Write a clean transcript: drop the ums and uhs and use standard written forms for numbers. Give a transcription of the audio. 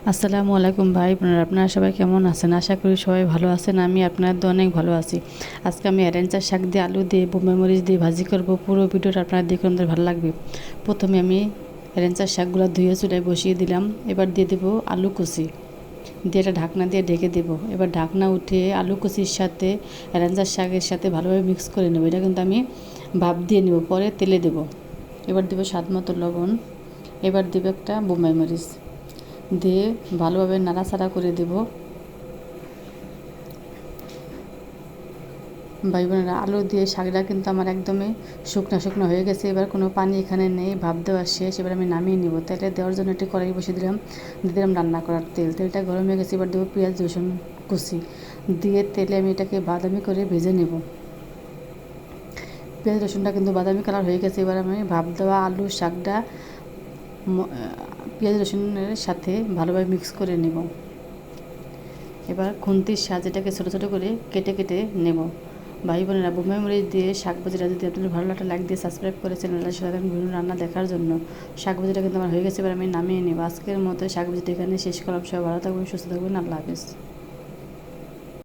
আসসালামু আলাইকুম ভাই বোনেরা, আপনারা সবাই কেমন আছেন? আশা করি সবাই ভালো আছেন। আমি আপনাদের অনেক ভালো আছি। আজকে আমি এরেঞ্চার শাক দিয়ে, আলু দিয়ে, বোম্বাই মরিচ দিয়ে ভাজি করব। পুরো ভিডিওটা আপনারা দেখুন, আপনাদের ভালো লাগবে। প্রথমে আমি এরেঞ্চার শাকগুলো ধুয়ে চুলায় বসিয়ে দিলাম। এবার দিয়ে দেবো আলু কুচি, দিয়ে এটা ঢাকনা দিয়ে ঢেকে দেবো। এবার ঢাকনা উঠিয়ে আলু কুচির সাথে এরেঞ্চার শাকের সাথে ভালোভাবে মিক্স করে নেব। এটা কিন্তু আমি ভাপ দিয়ে নেব, পরে তেলে দেবো। এবার দেবো স্বাদ মতো লবণ। এবার দেবো একটা বোম্বাই মরিচ, দিয়ে ভালোভাবে নাড়াচাড়া করে দেব। ভাই বোনেরা, আলু দিয়ে শাকটা কিন্তু আমার একদমই শুকনো শুকনো হয়ে গেছে। এবার কোনো পানি এখানে নেই, ভাপ দেওয়া শেষ। এবার আমি নামিয়ে নিব। তেলে দেওয়ার জন্য একটি কড়াই বসিয়ে দিলাম, দিয়ে দিলাম রান্না করার তেল। তেলটা গরম হয়ে গেছে। এবার দেবো পেঁয়াজ রসুন কুচি, দিয়ে তেলে আমি এটাকে বাদামি করে ভেজে নেব। পেঁয়াজ রসুনটা কিন্তু বাদামি কালার হয়ে গেছে। এবার আমি ভাপ দেওয়া আলু শাকটা পেঁয়াজ রসুনের সাথে ভালোভাবে মিক্স করে নেব। এবার খুন্তির সাহায্যে এটাকে ছোটো ছোটো করে কেটে কেটে নেব। ভাই বোনেরা, বোম্বাই মরিচ দিয়ে শাক ভাজিটা যদি আপনাদের ভালো লাগে, লাইক দিয়ে সাবস্ক্রাইব করে চ্যানেলটার সাথে বিভিন্ন রান্না দেখার জন্য। শাক ভাজিটা কিন্তু আমার হয়ে গেছে। এবার আমি নামিয়ে নেব। আজকের মতো শাক ভাজিটা এখানে শেষ করলাম। সবাই ভালো থাকবেন, সুস্থ থাকবেন। আল্লাহ হাফেজ।